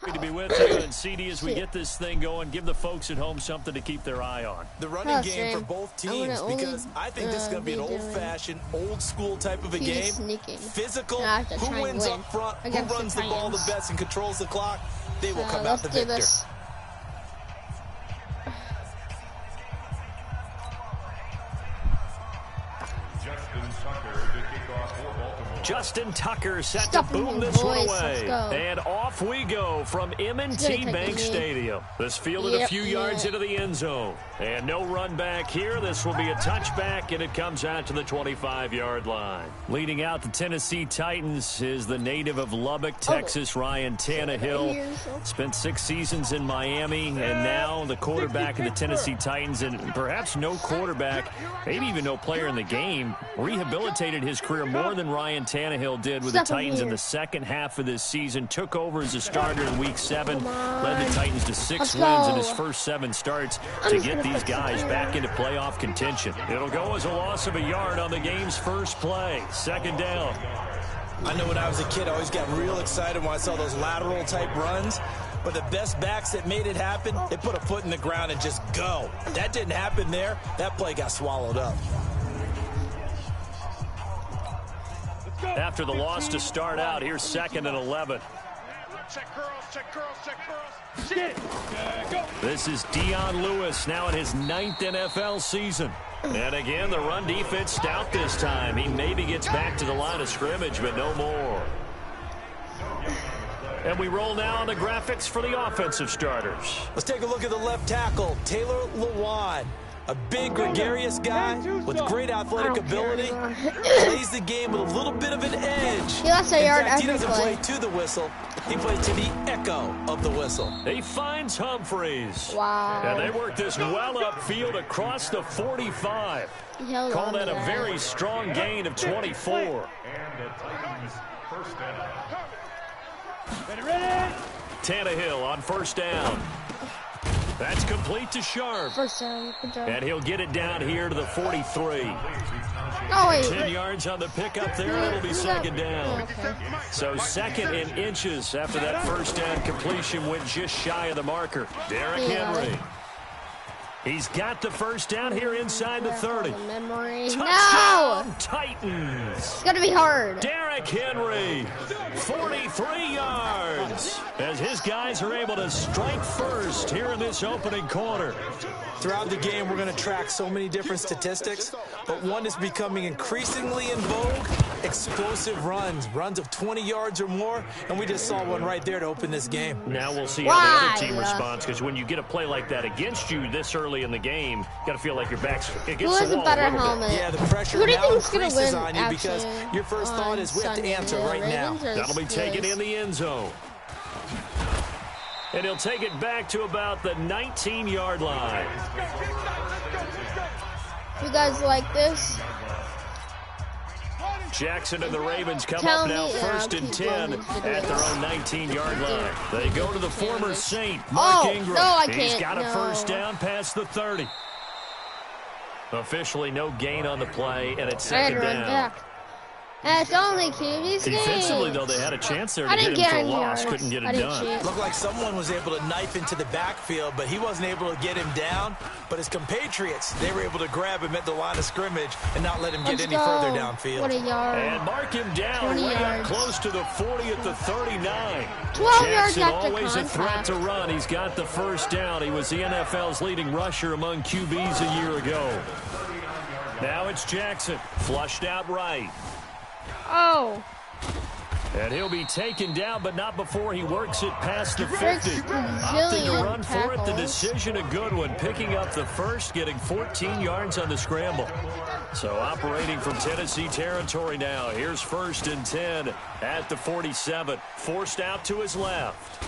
To be with you, and CD, as we get this thing going, give the folks at home something to keep their eye on. The running game for both teams, because I think this is going to be an old-fashioned, old-school type of a game. Physical, who wins up front, who runs the ball the best and controls the clock, they will come out the victor. Justin Tucker set to boom this one away. And off we go from M&T Bank Stadium. This fielded a few yards into the end zone. And no run back here. This will be a touchback, and it comes out to the 25-yard line. Leading out the Tennessee Titans is the native of Lubbock, Texas, Ryan Tannehill. Spent 6 seasons in Miami, and now the quarterback of the Tennessee Titans, and perhaps no quarterback, maybe even no player in the game, rehabilitated his career more than Ryan Tannehill did with the Titans in the second half of this season. Took over as a starter in Week 7. Led the Titans to 6 wins in his first 7 starts to get these guys back into playoff contention. It'll go as a loss of a yard on the game's first play. Second down. I know when I was a kid, I always got real excited when I saw those lateral-type runs. But the best backs that made it happen, they put a foot in the ground and just go. That didn't happen there. That play got swallowed up. After the loss to start out, here's 2nd and 11. Check girls, check girls, check girls. Shit. Go. This is Dion Lewis now in his 9th NFL season. And again, the run defense stout this time. He maybe gets back to the line of scrimmage, but no more. And we roll now on the graphics for the offensive starters. Let's take a look at the left tackle, Taylor Lewan. A big, gregarious guy with great athletic ability. Plays the game with a little bit of an edge. He lost a yard he doesn't play to the whistle. He plays to the echo of the whistle. He finds Humphreys. Wow. And they work this well upfield across the 45. Call that a very strong gain of 24. And the Titans first down. Ready. Tannehill on first down. That's complete to Sharp. First down. Good job. And he'll get it down here to the 43. Oh, wait. 10 yards on the pickup there. It'll be second down. Okay. So 2nd in inches after that first down completion went just shy of the marker. Derrick Henry. He's got the first down here inside the 30. Touchdown, Titans. It's going to be hard. Derrick Henry, 43 yards, as his guys are able to strike first here in this opening quarter. Throughout the game, we're going to track so many different statistics, but one is becoming increasingly in vogue: explosive runs of 20 yards or more, and we just saw one right there to open this game. Now we'll see how the other team responds, because when you get a play like that against you this early in the game, you got to feel like your back's against the wall. Who has a better helmet? Yeah, the pressure now increases on you because your first thought is we have to answer right now. That'll be taken in the end zone. And he'll take it back to about the 19-yard line. You guys like this? Jackson and the Ravens come up now 1st and 10 at their own 19-yard line. They go to the former Saint, Mark Ingram. No, I can't. He's got a first down past the 30. Officially no gain on the play, and it's second down. It's only QB's game. Defensively, though, they had a chance there to get him for a loss. Couldn't get it done. Looked like someone was able to knife into the backfield, but he wasn't able to get him down. But his compatriots, they were able to grab him at the line of scrimmage and not let him get any further downfield. What a yard. And mark him down way up close to the 40 at the 39. 12 yards Jackson after always contact. a threat to run. He's got the first down. He was the NFL's leading rusher among QBs a year ago. Now it's Jackson, flushed out right. Oh. And he'll be taken down, but not before he works it past the 50. Opting to run for it, the decision a good one. Picking up the first, getting 14 yards on the scramble. So operating from Tennessee territory now. Here's 1st and 10 at the 47. Forced out to his left.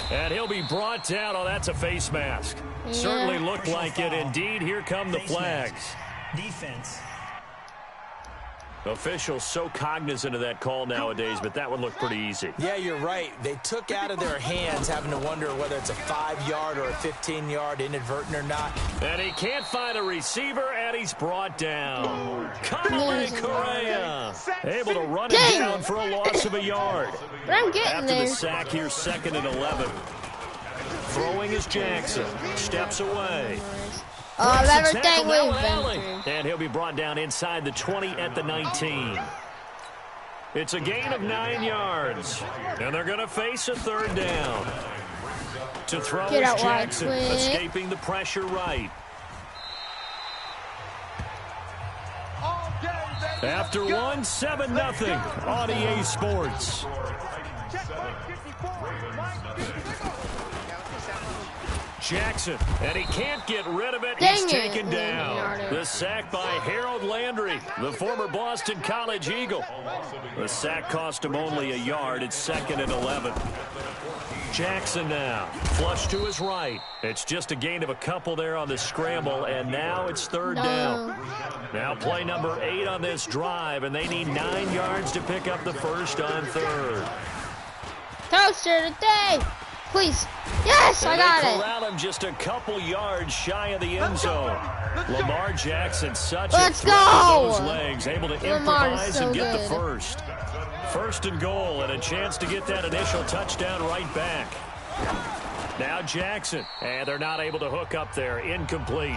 And he'll be brought down. Oh, that's a face mask. Yeah. Certainly looked like it. Indeed, here come the flags. Defense. Officials so cognizant of that call nowadays, but that one looked pretty easy. Yeah, you're right. They took out of their hands having to wonder whether it's a 5-yard or a 15-yard, inadvertent or not. And he can't find a receiver, and he's brought down. Conway Correa able to run it down for a loss of a yard. But I'm getting After there. the sack here, 2nd and 11. Throwing is Jackson. Steps away. Of everything we've been through. And he'll be brought down inside the 20 at the 19. It's a gain of 9 yards. And they're going to face a 3rd down. To throw Get is out wide, Jackson, quick. escaping the pressure right. After one, 7-0 on EA Sports. Jackson, and he can't get rid of it. Dang He's it. taken down. The sack by Harold Landry, the former Boston College Eagle. The sack cost him only a yard. It's 2nd and 11. Jackson now, flush to his right. It's just a gain of a couple there on the scramble, and now it's 3rd down. Now play number 8 on this drive, and they need 9 yards to pick up the first on 3rd. Toaster today. Please. Yes, I got They it. corral him just a couple yards shy of the end zone. Lamar Jackson, such Let's a threat with go. those legs, able to Lamar is improvise so and get good. the first. 1st and goal, and a chance to get that initial touchdown right back. Now Jackson, and they're not able to hook up there. Incomplete.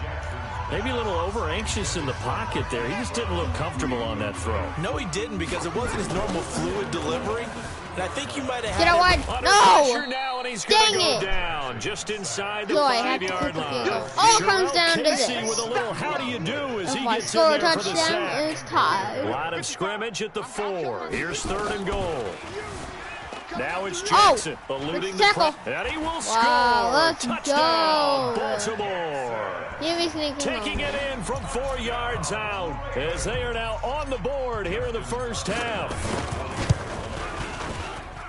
Maybe a little over-anxious in the pocket there. He just didn't look comfortable on that throw. No, he didn't, because it wasn't his normal fluid delivery. And I think you might have had Get out wide. Under No. pressure now, and he's going to Dang go it. down just inside the Yo, I have to 5-yard pick line. it up. All comes Sherrell down to Casey this. with a little how do you do as If he I gets score a in there for the touchdown, sack. it's tied. Line of scrimmage at the 4. Here's 3rd and goal. Now it's Jackson eluding the tackle. press, and he will Wow, let's score. Touchdown, go. Baltimore. Give me sneaking Taking it in from 4 yards out as they are now on the board here in the first half.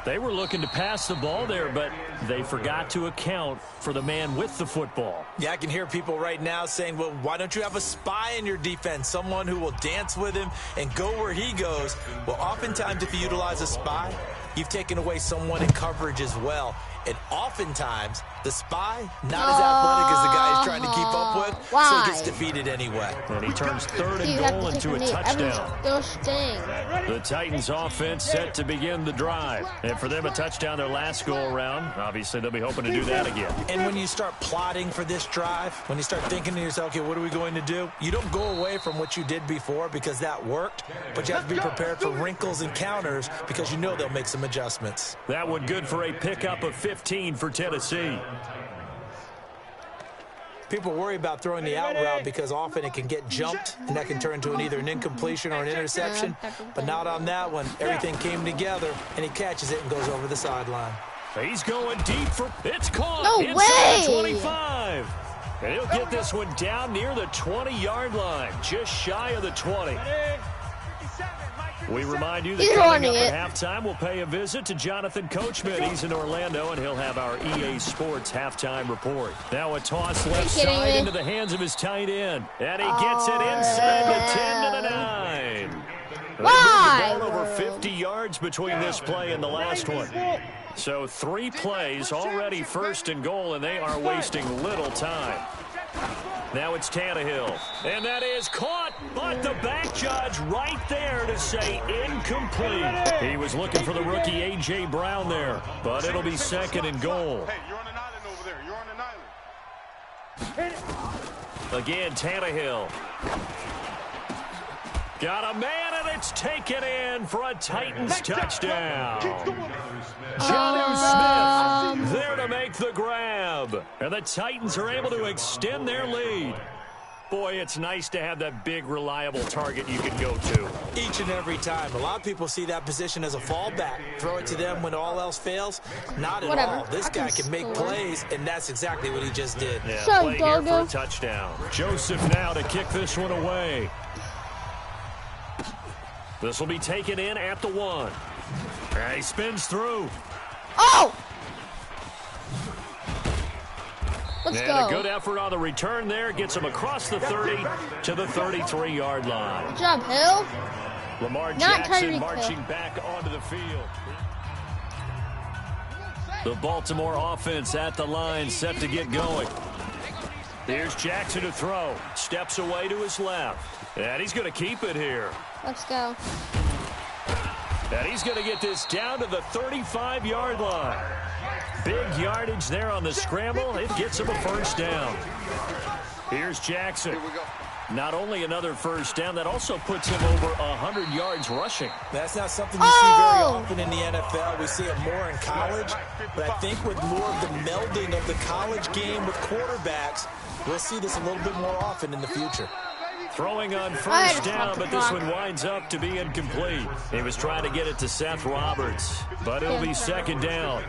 They were looking to pass the ball there, but they forgot to account for the man with the football. Yeah, I can hear people right now saying, well, why don't you have a spy in your defense, someone who will dance with him and go where he goes? Well, oftentimes if you utilize a spy, you've taken away someone in coverage as well. And oftentimes, the spy, not as athletic as the guy he's trying to keep up with, Why? so gets defeated anyway. And he turns 3rd You and have goal to into a take touchdown. Those sting. The Titans offense set to begin the drive. And for them, a touchdown their last go-around. Obviously, they'll be hoping to do that again. And when you start plotting for this drive, when you start thinking to yourself, okay, what are we going to do? You don't go away from what you did before because that worked, but you have to be prepared for wrinkles and counters because you know they'll make some adjustments. That one good for a pickup of 15 for Tennessee. People worry about throwing the out route because often it can get jumped, and that can turn into either an incompletion or an interception. But not on that one. Everything came together, and he catches it and goes over the sideline. He's going deep for it's caught No inside the way! 25. And he'll get this one down near the 20-yard line, just shy of the 20. We remind you that He's coming up running it. at halftime, we'll pay a visit to Jonathan Coachman. He's in Orlando, and he'll have our EA Sports halftime report. Now a toss left kidding side me? into the hands of his tight end. And he gets it inside the 10 to the 9. Why? Ball over 50 yards between this play and the last one. So 3 plays, already 1st and goal, and they are wasting little time. Now it's Tannehill, and that is caught, but the back judge right there to say incomplete. He was looking for the rookie A.J. Brown there, but it'll be 2nd and goal. Hey, you're on an island over there. You're on an island. Again, Tannehill. Got a man, and it's taken in for a Titans touchdown. Jonnu Smith there to make the grab. And the Titans are able to extend their lead. Boy, it's nice to have that big, reliable target you can go to. Each and every time. A lot of people see that position as a fallback. Throw it to them when all else fails. Not at Whatever. all. This I can guy can make score. plays, and that's exactly what he just did. Yeah, So, play here for Dogo. a touchdown. Joseph now to kick this one away. This will be taken in at the 1. And he spins through. Oh! Let's And go. a good effort on the return there. Gets him across the 30 to the 33-yard line. Good job, Hill. Lamar Not Jackson Tyreek marching back onto the field. The Baltimore offense at the line, set to get going. Here's Jackson to throw. Steps away to his left. And he's going to keep it here. Let's go. And he's going to get this down to the 35-yard line. Big yardage there on the scramble. It gets him a first down. Here's Jackson. Here we go. Not only another first down, that also puts him over 100 yards rushing. That's not something you see very often in the NFL. We see it more in college. But I think with more of the melding of the college game with quarterbacks, we'll see this a little bit more often in the future. Throwing on first down, but this one winds up to be incomplete. He was trying to get it to Seth Roberts, but it'll be second down.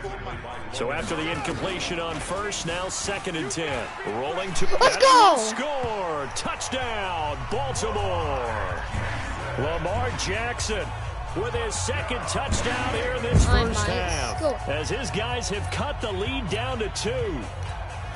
So after the incompletion on first, now 2nd and 10. Rolling to Let's go! Score! Touchdown, Baltimore! Lamar Jackson with his second touchdown here in this first half. As his guys have cut the lead down to 2.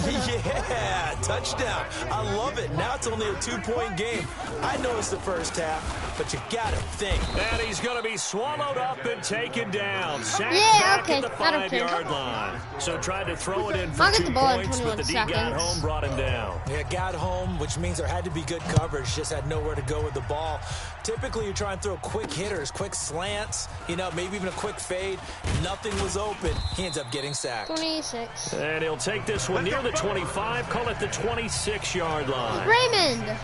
Yeah, touchdown. I love it. Now it's only a 2-point game. I know it's the first half, but you got to think. And he's going to be swallowed up and taken down. Sacked back at the 5-yard line. So tried to throw it in for 2 points, but the D got home, brought him down. Yeah, got home, which means there had to be good coverage. Just had nowhere to go with the ball. Typically, you try and throw quick hitters, quick slants, you know, maybe even a quick fade. Nothing was open. He ends up getting sacked. 26. And he'll take this one near the 25, call it the 26-yard line. Raymond.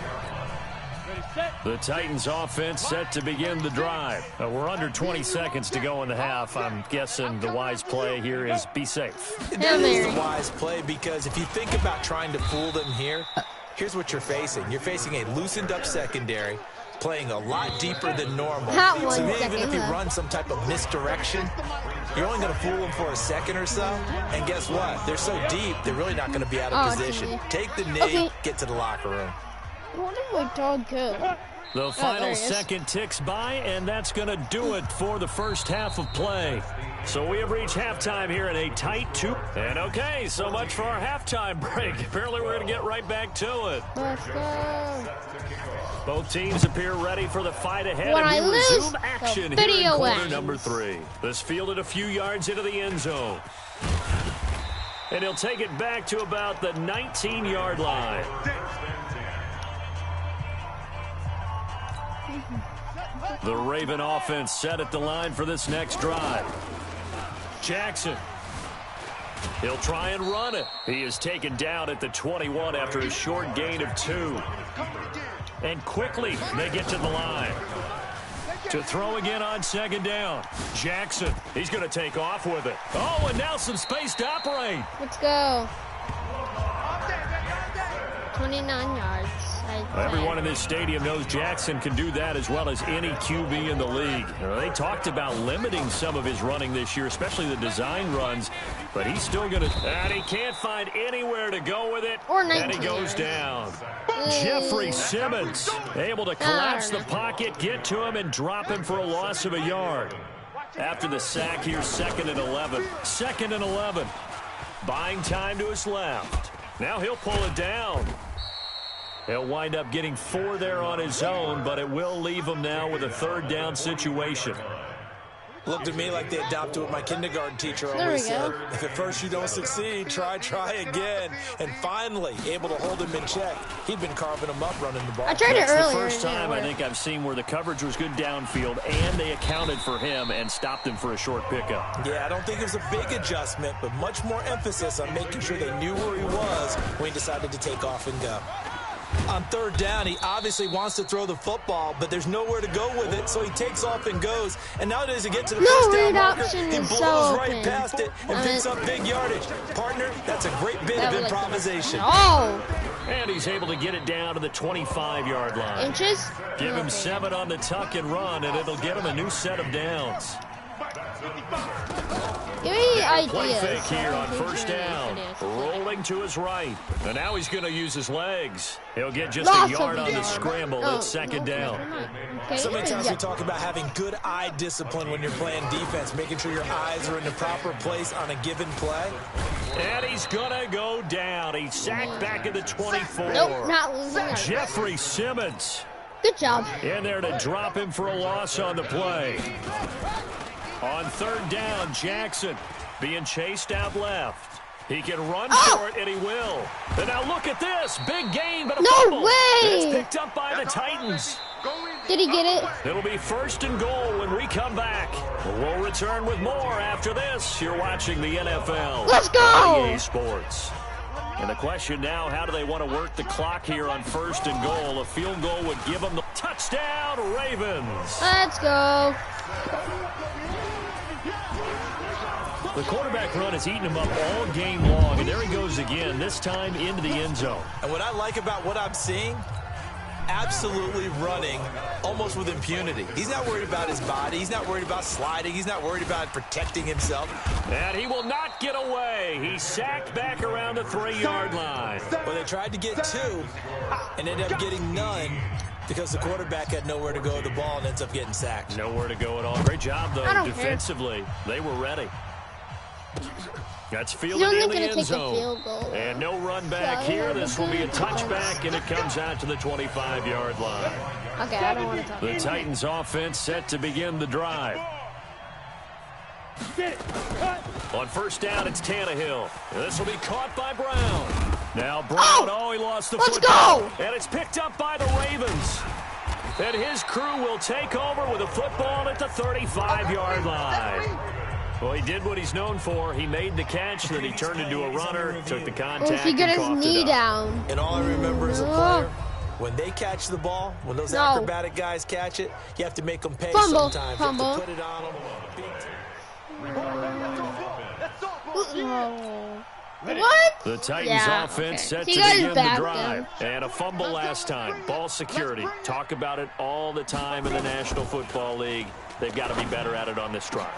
The Titans offense set to begin the drive. We're under 20 seconds to go in the half. I'm guessing the wise play here is be safe. That is the wise play, because if you think about trying to fool them here, here's what you're facing. You're facing a loosened up secondary, playing a lot deeper than normal. So even if you run some type of misdirection, you're only going to fool them for a second or so. And guess what? They're so deep, they're really not going to be out of position. Take the knee, get to the locker room. Where did my dog go? The final second ticks by, and that's going to do it for the first half of play. So we have reached halftime here in a tight 2. And okay, so much for our halftime break. Apparently we're going to get right back to it. Let's go. Both teams appear ready for the fight ahead. When and we resume the action video here in quarter ends. number 3. This fielded a few yards into the end zone. And he'll take it back to about the 19-yard line. The Raven offense set at the line for this next drive. Jackson. He'll try and run it. He is taken down at the 21 after a short gain of 2. And quickly they get to the line. To throw again on second down. Jackson, he's going to take off with it. Oh, and now some space to operate. Let's go. 29 yards. Everyone in this stadium knows Jackson can do that as well as any QB in the league. They talked about limiting some of his running this year, especially the design runs, but he's still going to, and he can't find anywhere to go with it, and he goes down. Jeffrey Simmons able to collapse the pocket, get to him, and drop him for a loss of a yard. After the sack here, 2nd and 11. 2nd and 11. Buying time to his left. Now he'll pull it down. He'll wind up getting 4 there on his own, but it will leave him now with a 3rd down situation. Looked to me like they adopted what my kindergarten teacher always said. If at first you don't succeed, try again. And finally, able to hold him in check. He'd been carving him up running the ball. I tried it earlier. That's the first time I think I've seen where the coverage was good downfield, and they accounted for him and stopped him for a short pickup. Yeah, I don't think it was a big adjustment, but much more emphasis on making sure they knew where he was when he decided to take off and go. On 3rd down, he obviously wants to throw the football, but there's nowhere to go with it, so he takes off and goes. And now does he get to the first down marker? He blows right past it and picks up big yardage. Partner, that's a great bit of improvisation. And he's able to get it down to the 25-yard line. Inches? Give him 7 on the tuck and run, and it'll get him a new set of downs. Give me ideas. Play fake here on 1st down. Rolling to his right. And now he's going to use his legs. He'll get just a yard on the scramble. It's 2nd down. So many times we talk about having good eye discipline when you're playing defense, making sure your eyes are in the proper place on a given play. And he's going to go down. He's sacked back at the 24. Nope, not losing. Jeffrey Simmons. Good job. In there to drop him for a loss on the play. On third down, Jackson being chased out left. He can run for it, and he will. And now look at this. Big gain, but a fumble. No way! It's picked up by the Titans. Did he get it? It'll be first and goal when we come back. We'll return with more after this. You're watching the NFL. Let's go! on EA Sports. And the question now, how do they want to work the clock here on first and goal? A field goal would give them the touchdown, Ravens. Let's go. The quarterback run has eaten him up all game long, and there he goes again, this time into the end zone. And what I like about what I'm seeing, absolutely running almost with impunity. He's not worried about his body. He's not worried about sliding. He's not worried about protecting himself. And he will not get away. He's sacked back around the 3-yard line. Well, they tried to get 2 and ended up getting none because the quarterback had nowhere to go with the ball and ends up getting sacked. Nowhere to go at all. Great job, though, I don't defensively. They were ready. That's fielded He's only in the gonna end take a zone. field goal. And no run back here. This will be a touchback, and it comes out to the 25-yard line. Okay, I don't want to talk. The Titans offense set to begin the drive. On first down, it's Tannehill. And this will be caught by Brown. Now Brown, he lost the football. Let's go! And it's picked up by the Ravens. And his crew will take over with a football at the 35-yard line. Well, he did what he's known for. He made the catch, then he turned into a runner, took the contact, If he got and his coughed knee it up. down. And all I remember as a player, when they catch the ball, when those acrobatic guys catch it, you have to make them pay sometimes. You have to put it on them. What? The Titans offense set to begin the drive. And a fumble last time. Ball security. Talk about it all the time in the National Football League. They've got to be better at it on this drive.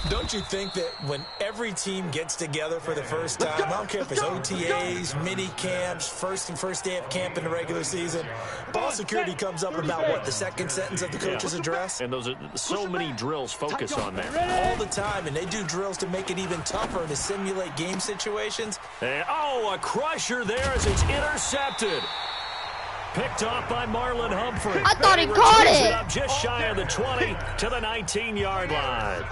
Don't you think that when every team gets together for the first time, I don't care if it's OTAs, mini camps, first day of camp in the regular season, ball security comes up about, what, the second sentence of the coach's address? And those are so many drills focus on that. All the time, and they do drills to make it even tougher to simulate game situations. And, a crusher there as it's intercepted. Picked off by Marlon Humphrey. I thought he caught it. Up just shy of the 20 to the 19-yard line.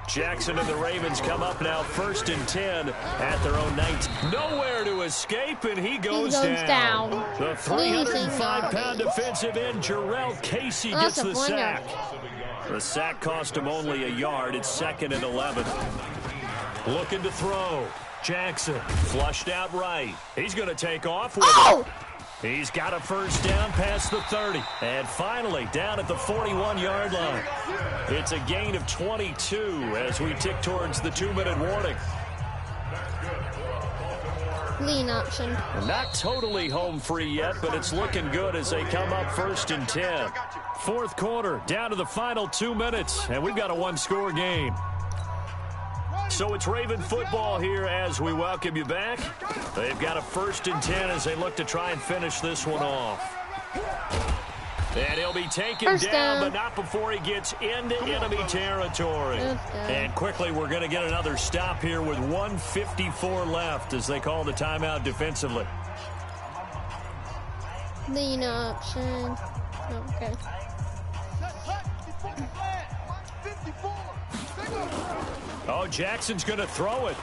Jackson and the Ravens come up now first and 10 at their own 19. Nowhere to escape, and he goes down. The 305-pound defensive end, Jarrell Casey, gets the sack. The sack cost him only a yard. It's 2nd and 11. Looking to throw. Jackson flushed out right. He's going to take off with it. He's got a first down past the 30. And finally, down at the 41-yard line. It's a gain of 22 as we tick towards the 2-minute warning. Lean option. Not totally home free yet, but it's looking good as they come up first and 10. Fourth quarter, down to the final 2 minutes, and we've got a one-score game. So it's Raven football here as we welcome you back. They've got a first and 10 as they look to try and finish this one off. And he'll be taken down, but not before he gets into enemy territory. And quickly, we're going to get another stop here with 1:54 left as they call the timeout defensively. Lean option. Okay. Jackson's going to throw it.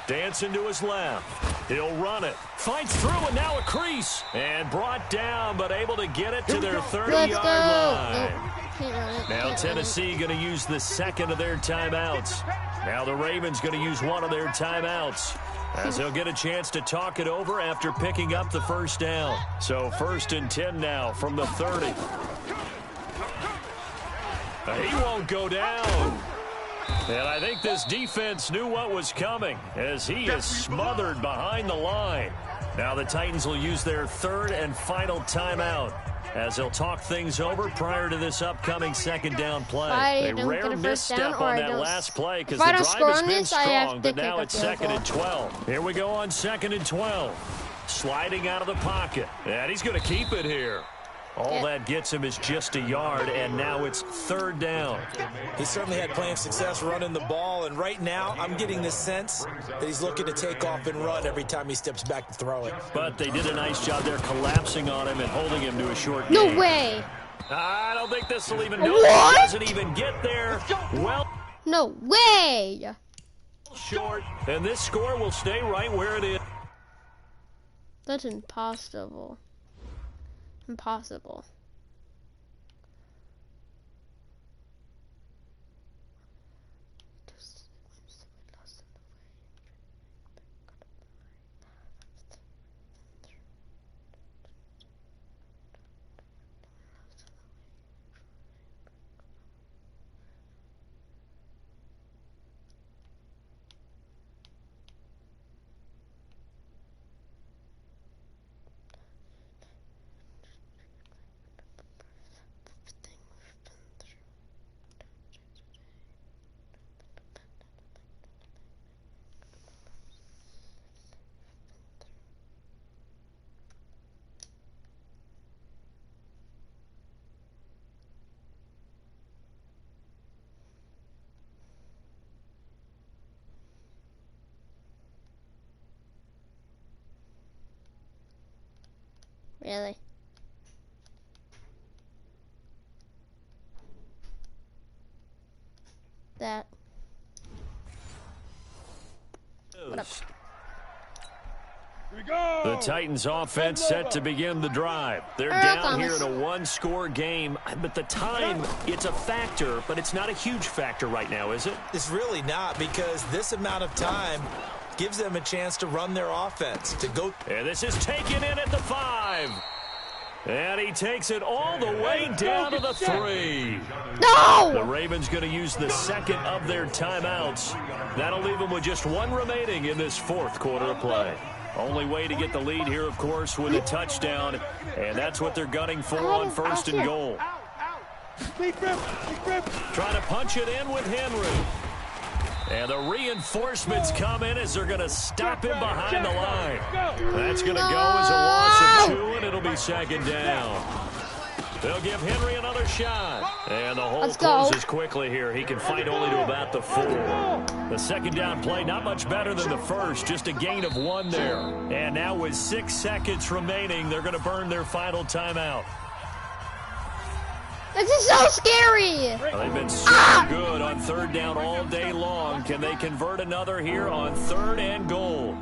Dancing to his left. He'll run it. Fights through, and now a crease. And brought down, but able to get it to their 30-yard line. Now Tennessee going to use the second of their timeouts. Now the Ravens going to use one of their timeouts, as they'll get a chance to talk it over after picking up the first down. So first and 10 now from the 30. He won't go down. And I think this defense knew what was coming as he is smothered behind the line. Now the Titans will use their third and final timeout as they'll talk things over prior to this upcoming second down play. A rare misstep on that last play because the drive has been strong, but now it's 2nd and 12. Here we go on 2nd and 12. Sliding out of the pocket. And he's going to keep it here. All that gets him is just a yard, and now it's 3rd down. He certainly had plenty of success running the ball, and right now I'm getting the sense that he's looking to take off and run every time he steps back to throw it. But they did a nice job there collapsing on him and holding him to a short No gain. way. I don't think this will even What? doesn't even get there. Well, No way. short, and this score will stay right where it is. That's impossible. Impossible. Really? That. What up? Here we go. The Titans offense set to begin the drive. They're down here in a one-score game, but the time, it's a factor, but it's not a huge factor right now, is it? It's really not, because this amount of time gives them a chance to run their offense, to go. And this is taken in at the 5. And he takes it all the way down to the 3. The No! Ravens going to use the second of their timeouts. That'll leave them with just 1 remaining in this 4th quarter of play. Only way to get the lead here, of course, with a touchdown. And that's what they're gunning for on 1st and goal. Trying to punch it in with Henry. And the reinforcements come in as they're going to stop him behind the line. That's going to go as a loss of 2, and it'll be 2nd down. They'll give Henry another shot. And the hole closes quickly here. He can fight only to about the 4. The 2nd down play, not much better than the first. Just a gain of 1 there. And now with 6 seconds remaining, they're going to burn their final timeout. This is so scary. They've been so good on 3rd down all day long. Can they convert another here on 3rd and goal?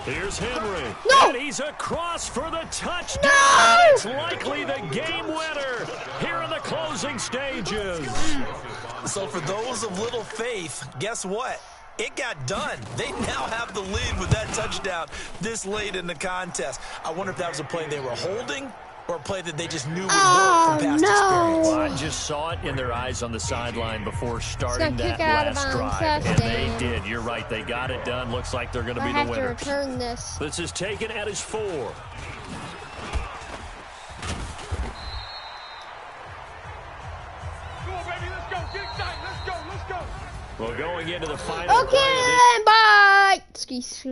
Here's Henry. No! And he's across for the touchdown. No! It's likely the game winner here in the closing stages. So for those of little faith, guess what? It got done. They now have the lead with that touchdown this late in the contest. I wonder if that was a play they were holding or a play that they just knew would work from past experience. Well, I just saw it in their eyes on the sideline before starting that last drive, and they did. You're right. They got it done. Looks like they're going to be the winners. I have to return this. This is taken at his 4. Come on, baby, let's go. Get excited. Let's go. Well, going into the final. Okay, then, bye. Excuse me.